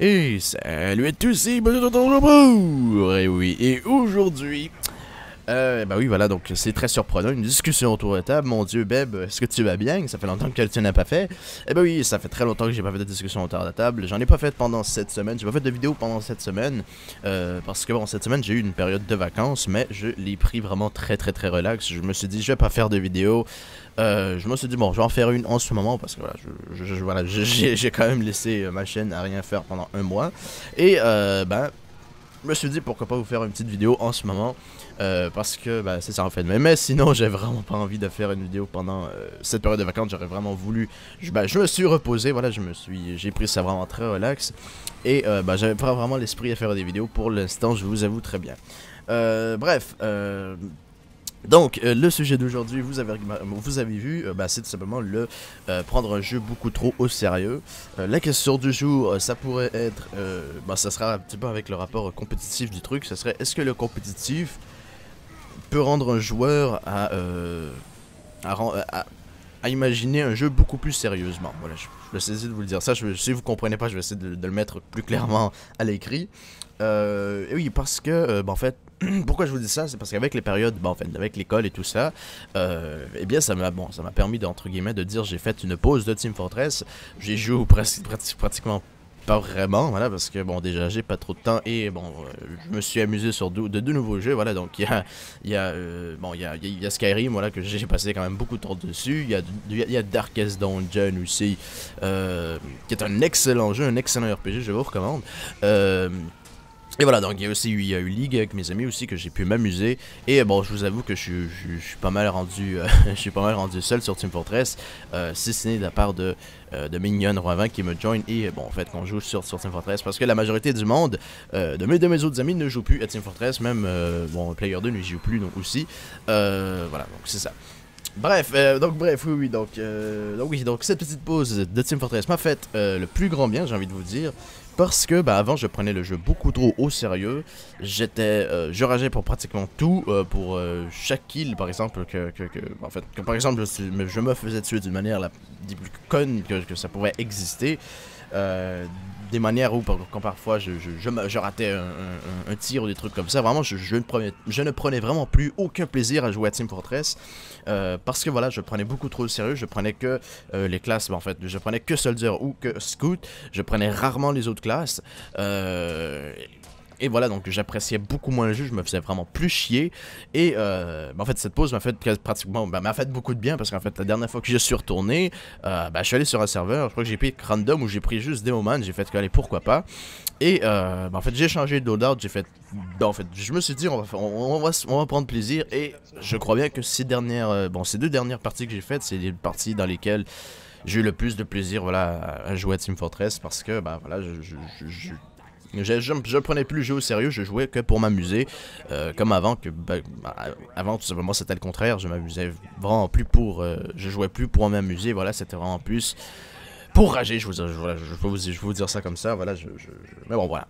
Et salut à tous, c'est bonjour. Et oui, et aujourd'hui, bah oui, voilà, donc c'est très surprenant, une discussion autour de la table. Mon Dieu, Beb, est-ce que tu vas bien? Ça fait longtemps que tu n'as pas fait. Eh bah oui, ça fait très longtemps que j'ai pas fait de discussion autour de la table. J'en ai pas fait pendant cette semaine, j'ai pas fait de vidéo pendant cette semaine, parce que bon, cette semaine j'ai eu une période de vacances, mais je l'ai pris vraiment très relax. Je me suis dit, je vais pas faire de vidéo. Je me suis dit, bon, je vais en faire une en ce moment parce que voilà, j'ai quand même laissé ma chaîne à rien faire pendant un mois. Et ben, je me suis dit, pourquoi pas vous faire une petite vidéo en ce moment. Parce que ben, c'est ça en fait. Mais sinon, j'ai vraiment pas envie de faire une vidéo pendant cette période de vacances. J'aurais vraiment voulu. Je me suis reposé, voilà, j'ai pris ça vraiment très relax. Et ben, j'avais pas vraiment l'esprit à faire des vidéos pour l'instant, je vous avoue très bien. Bref. Donc, le sujet d'aujourd'hui, vous avez vu, bah, c'est tout simplement prendre un jeu beaucoup trop au sérieux. La question du jour, ça pourrait être, bah, ça sera un petit peu avec le rapport compétitif du truc, ça serait, est-ce que le compétitif peut rendre un joueur à imaginer un jeu beaucoup plus sérieusement? Voilà, je vais essayer de vous le dire ça, si vous comprenez pas, je vais essayer de le mettre plus clairement à l'écrit. Oui, parce que, bah, en fait, pourquoi je vous dis ça, c'est parce qu'avec les périodes, bah, en fait, avec l'école et tout ça, eh bien, ça m'a permis d'entre guillemets de dire, j'ai fait une pause de Team Fortress, j'ai joué pratiquement pas vraiment, voilà, parce que bon, déjà j'ai pas trop de temps et bon, je me suis amusé sur deux nouveaux jeux, voilà, donc il y a Skyrim, voilà, que j'ai passé quand même beaucoup de temps dessus, il y a Darkest Dungeon aussi, qui est un excellent jeu, un excellent RPG, je vous recommande. Et voilà, donc il y a eu League avec mes amis aussi que j'ai pu m'amuser. Et bon, je vous avoue que je suis pas mal rendu je suis pas mal rendu seul sur Team Fortress, si ce n'est de la part de Mignon Ravin qui me join. Et bon, en fait, qu'on joue sur Team Fortress parce que la majorité du monde de mes autres amis ne joue plus à Team Fortress, même bon, Player 2 ne joue plus donc aussi. Voilà, donc c'est ça. Bref, donc cette petite pause de Team Fortress m'a fait le plus grand bien, j'ai envie de vous dire, parce que bah, avant je prenais le jeu beaucoup trop au sérieux, je rageais pour pratiquement tout, pour chaque kill par exemple, en fait, par exemple je me faisais tuer d'une manière la plus conne que ça pourrait exister. Des manières où quand parfois je ratais un tir ou des trucs comme ça, vraiment je ne prenais vraiment plus aucun plaisir à jouer à Team Fortress, parce que voilà, je prenais beaucoup trop au sérieux, je prenais que les classes, en fait, je prenais que Soldier ou que Scout, je prenais rarement les autres classes, et voilà, donc j'appréciais beaucoup moins le jeu, je me faisais vraiment plus chier. Et en fait, cette pause m'a fait pratiquement, m'a fait beaucoup de bien parce qu'en fait, la dernière fois que je suis retourné, je suis allé sur un serveur, je crois que j'ai pris random ou j'ai pris juste Demoman, j'ai fait que allez, pourquoi pas. Et en fait, j'ai changé de loadout, j'ai fait, en fait, je me suis dit, on va prendre plaisir. Et je crois bien que ces deux dernières parties que j'ai faites, c'est les parties dans lesquelles j'ai eu le plus de plaisir, voilà, à jouer à Team Fortress parce que, bah voilà, je prenais plus le jeu au sérieux, je jouais que pour m'amuser, comme avant, avant tout simplement c'était le contraire, je m'amusais vraiment plus je jouais plus pour m'amuser, voilà, c'était vraiment plus pour rager, je vais vous dire ça comme ça, voilà, mais bon, voilà.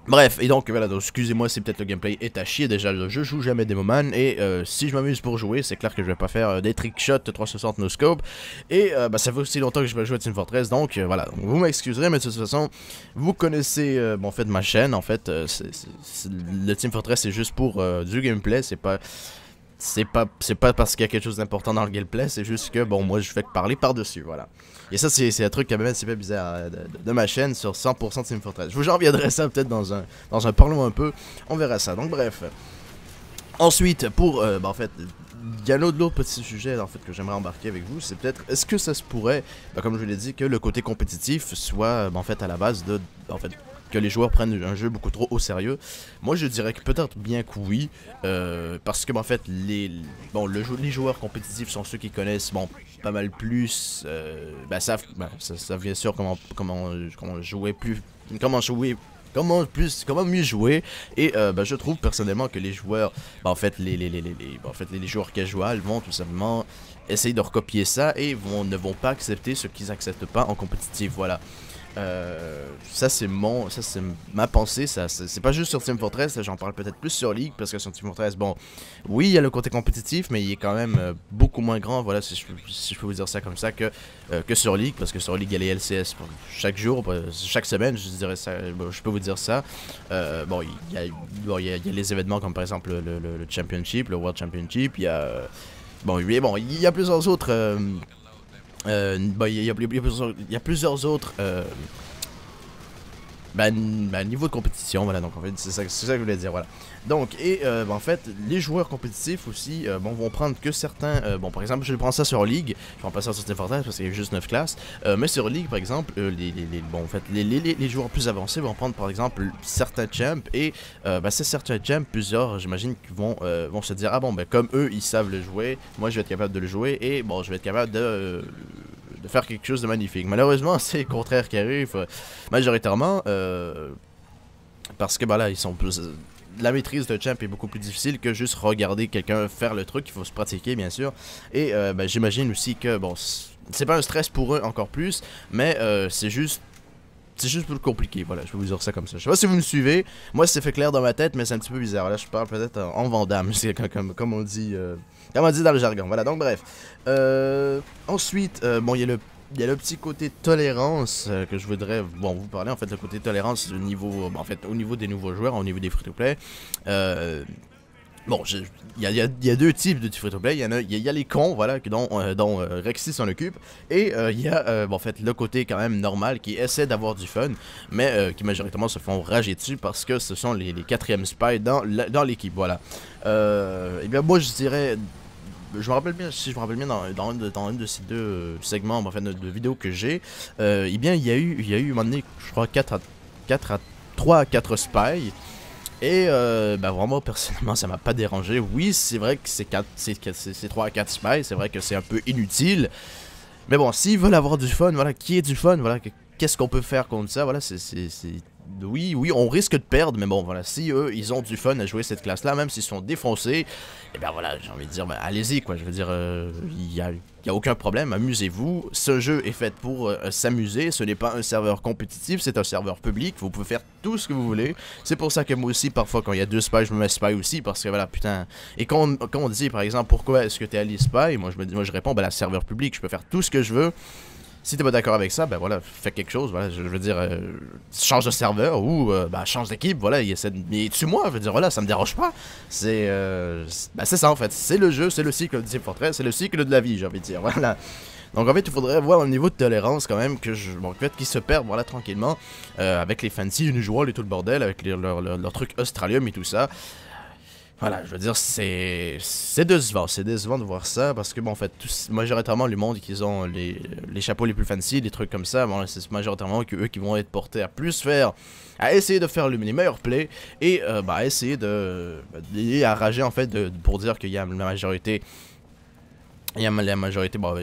Bref, et donc voilà, excusez-moi si peut-être le gameplay est à chier, déjà je joue jamais Demoman, et si je m'amuse pour jouer, c'est clair que je vais pas faire des trickshots 360 no scope, et bah, ça fait aussi longtemps que je vais jouer à Team Fortress, donc voilà, donc, vous m'excuserez, mais de toute façon, vous connaissez en fait ma chaîne, en fait, le Team Fortress c'est juste pour du gameplay, c'est pas parce qu'il y a quelque chose d'important dans le gameplay, c'est juste que, bon, moi, je fais que parler par-dessus, voilà. Et ça, c'est un truc qui est même un petit peu bizarre de ma chaîne sur 100% Team Fortress. Je vous en reviendrai ça peut-être dans un parlement un peu, on verra ça. Donc, bref. Ensuite, en fait, il y a l'autre petit sujet, en fait, que j'aimerais embarquer avec vous, c'est peut-être, est-ce que ça se pourrait, comme je l'ai dit, que le côté compétitif soit, en fait, à la base que les joueurs prennent un jeu beaucoup trop au sérieux. Moi je dirais que peut-être bien que oui, parce que en fait les joueurs compétitifs sont ceux qui connaissent pas mal plus, savent bien sûr comment jouer plus, comment mieux jouer. Et je trouve personnellement que les joueurs, en fait les joueurs casual vont tout simplement essayer de recopier ça et ne vont pas accepter ce qu'ils acceptent pas en compétitif, voilà. Ça c'est ma pensée, ça c'est pas juste sur Team Fortress, j'en parle peut-être plus sur League parce que sur Team Fortress, bon, oui il y a le côté compétitif, mais il est quand même beaucoup moins grand, voilà si je peux vous dire ça comme ça que sur League, parce que sur League il y a les LCS chaque jour, chaque semaine, je dirais ça, bon, je peux vous dire ça. Bon il y a les événements comme par exemple le Championship, le World Championship, il y a bon il y a plusieurs autres. Bah, il y a plusieurs autres niveau de compétition, voilà, donc en fait c'est ça que je voulais dire, voilà. Donc, en fait, les joueurs compétitifs aussi, vont prendre que certains, bon par exemple, je prends ça sur League, je prends pas ça sur Team Fortress parce qu'il y a juste 9 classes, mais sur League par exemple, bon en fait, les joueurs plus avancés vont prendre par exemple certains champs, et ces certains champs, plusieurs, j'imagine, qui vont se dire, ah bon, comme eux, ils savent le jouer, moi je vais être capable de le jouer, et bon, je vais être capable de faire quelque chose de magnifique. Malheureusement, c'est le contraire qui arrive majoritairement, parce que là, ils sont plus... la maîtrise de champ est beaucoup plus difficile que juste regarder quelqu'un faire le truc, il faut se pratiquer bien sûr. Et j'imagine aussi que, bon, c'est pas un stress pour eux encore plus, mais c'est juste plus compliqué, voilà, je vais vous dire ça comme ça. Je sais pas si vous me suivez, moi c'est fait clair dans ma tête, mais c'est un petit peu bizarre. Là, je parle peut-être en Vandame, comme on dit dans le jargon. Voilà, donc bref. Ensuite, bon, il y a le petit côté tolérance que je voudrais vous parler. En fait, le côté tolérance au niveau, au niveau des nouveaux joueurs, au niveau des free-to-play. Bon, il y a deux types de free-to-play. Il y a les cons, voilà, dont Rexy s'en occupe. Et il y a, en fait, le côté quand même normal qui essaie d'avoir du fun, mais qui majoritairement se font rager dessus parce que ce sont les quatrièmes spies dans l'équipe, voilà. Et bien, moi, je dirais... je me rappelle bien, si je me rappelle bien, dans un de ces deux segments, en fait, de vidéos que j'ai, bien, il y a eu, un moment donné, je crois, 3 à 4 spies. Et vraiment personnellement ça m'a pas dérangé. Oui c'est vrai que c'est 3 à 4 spies, c'est vrai que c'est un peu inutile. Mais bon, s'ils veulent avoir du fun, voilà, qui est du fun, voilà, qu'est-ce qu'on peut faire contre ça, voilà, oui, on risque de perdre, mais bon, voilà, si eux, ils ont du fun à jouer cette classe-là, même s'ils sont défoncés, et bien voilà, j'ai envie de dire, allez-y, quoi, je veux dire, il y a aucun problème, amusez-vous, ce jeu est fait pour s'amuser, ce n'est pas un serveur compétitif, c'est un serveur public, vous pouvez faire tout ce que vous voulez, c'est pour ça que moi aussi, parfois, quand il y a 2 spies, je me mets spy aussi, parce que voilà, putain, et quand on dit, par exemple, pourquoi est-ce que t'es allé spy, moi je réponds, la serveur public, je peux faire tout ce que je veux. Si t'es pas d'accord avec ça, ben voilà, fais quelque chose, voilà, je veux dire, change de serveur ou change d'équipe, voilà, mais tue-moi, je veux dire, voilà, ça me dérange pas. C'est ça en fait, c'est le jeu, c'est le cycle de Team Fortress, c'est le cycle de la vie, j'ai envie de dire, voilà. Donc en fait, il faudrait voir un niveau de tolérance quand même qui se perd, voilà, tranquillement, avec les fancy unusual et tout le bordel, avec leur truc Australium et tout ça. Voilà, je veux dire, c'est décevant de voir ça, parce que bon, en fait, majoritairement, le monde qui ont les chapeaux les plus fancy, des trucs comme ça, bon, c'est majoritairement eux qui vont être portés à essayer de faire les meilleurs plays, et à essayer à rager, en fait, pour dire qu'il y a la majorité. Bon,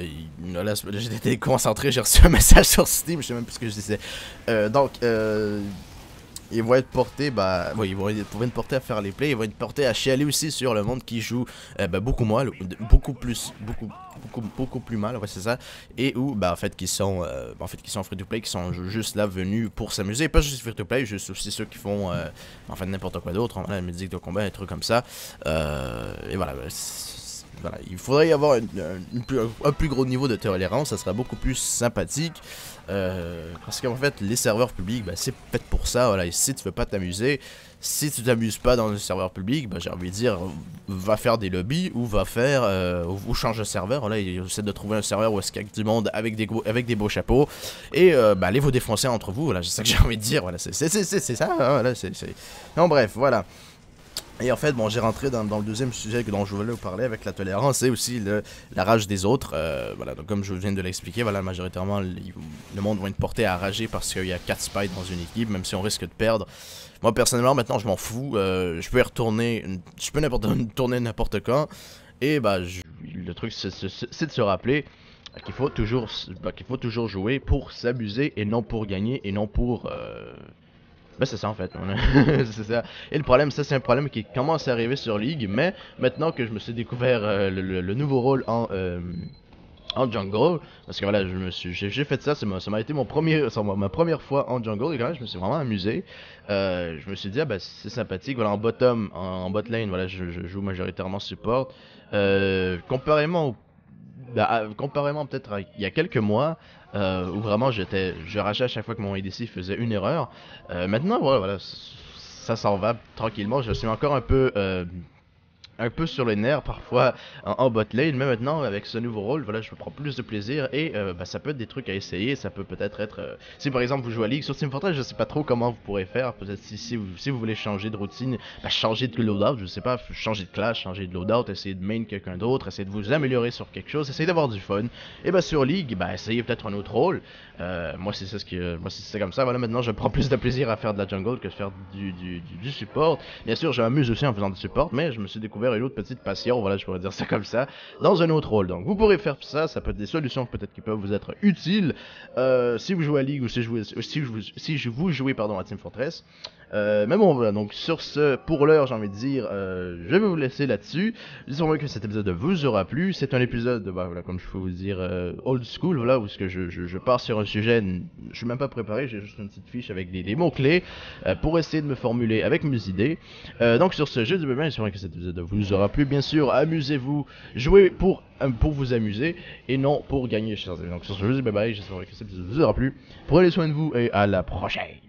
là j'étais déconcentré, j'ai reçu un message sur Steam, je sais même plus ce que je disais. Ils vont être portés, ils vont être portés à faire les plays, ils vont être portés à chialer aussi sur le monde qui joue beaucoup plus mal, ouais c'est ça, et où en fait qui sont free to play, qui sont juste là venus pour s'amuser, pas juste free to play, juste aussi ceux qui font en fait n'importe quoi d'autre, la musique de combat, des trucs comme ça, et voilà. Voilà, il faudrait y avoir un plus gros niveau de tolérance, ça sera beaucoup plus sympathique. Parce qu'en fait, les serveurs publics, c'est fait pour ça. Voilà, et si tu veux pas t'amuser, si tu t'amuses pas dans un serveur public, j'ai envie de dire, va faire des lobbies ou ou change de serveur. Voilà, essaie de trouver un serveur où est-ce qu'il y a du monde avec des beaux chapeaux et allez vous défoncer entre vous. Voilà, c'est ça que j'ai envie de dire. Voilà, c'est ça. Hein, voilà, non, bref, voilà. Et en fait, bon, j'ai rentré dans le deuxième sujet dont je voulais vous parler avec la tolérance et aussi la rage des autres. Voilà, donc comme je viens de l'expliquer, voilà, majoritairement, le monde va être porté à rager parce qu'il y a 4 spies dans une équipe, même si on risque de perdre. Moi, personnellement, maintenant, je m'en fous. Je peux y retourner, tourner n'importe quand. Et le truc, c'est de se rappeler qu'il faut toujours jouer pour s'amuser et non pour gagner et non pour... c'est ça en fait, c'est ça. Et le problème, ça c'est un problème qui commence à arriver sur League, mais maintenant que je me suis découvert le nouveau rôle en jungle, parce que voilà, j'ai fait ça, ça m'a été ma première fois en jungle, et quand même, je me suis vraiment amusé. Je me suis dit, ah, bah, c'est sympathique, voilà, en bottom, en bot lane, voilà, je joue majoritairement support. Comparément peut-être il y a quelques mois, où vraiment je rachais à chaque fois que mon ADC faisait une erreur. Maintenant, voilà, ça s'en va tranquillement, je suis encore un peu sur les nerfs parfois en bot lane, mais maintenant avec ce nouveau rôle, voilà, je me prends plus de plaisir et bah, ça peut être des trucs à essayer, ça peut peut-être être, si par exemple vous jouez à League sur Team Fortress, je sais pas trop comment vous pourrez faire, peut-être si vous voulez changer de routine, bah, changer de loadout, je sais pas, changer de clash, changer de loadout, essayer de main quelqu'un d'autre, essayer de vous améliorer sur quelque chose, essayer d'avoir du fun, et bah sur League, bah essayez peut-être un autre rôle. Moi c'est ça moi c'est comme ça, voilà, maintenant je prends plus de plaisir à faire de la jungle que de faire du support. Bien sûr, je m'amuse aussi en faisant du support, mais je me suis découvert une autre petite passion, voilà, je pourrais dire ça comme ça, dans un autre rôle. Donc, vous pourrez faire ça, ça peut être des solutions peut-être qui peuvent vous être utiles si vous jouez à League ou si vous jouez pardon, à Team Fortress. Mais bon, voilà, donc sur ce, pour l'heure, j'ai envie de dire, je vais vous laisser là-dessus. J'espère que cet épisode vous aura plu. C'est un épisode, bah, voilà, comme je peux vous dire, old school, voilà, où ce que je pars sur un sujet, je suis même pas préparé, j'ai juste une petite fiche avec des mots-clés pour essayer de me formuler avec mes idées. Donc sur ce, je dis bien, j'espère que cet épisode vous aura plu. Bien sûr, amusez-vous, jouez pour vous amuser et non pour gagner, chers amis. Donc sur ce, je dis bye bye, j'espère que cet épisode vous aura plu. Prenez soin de vous et à la prochaine.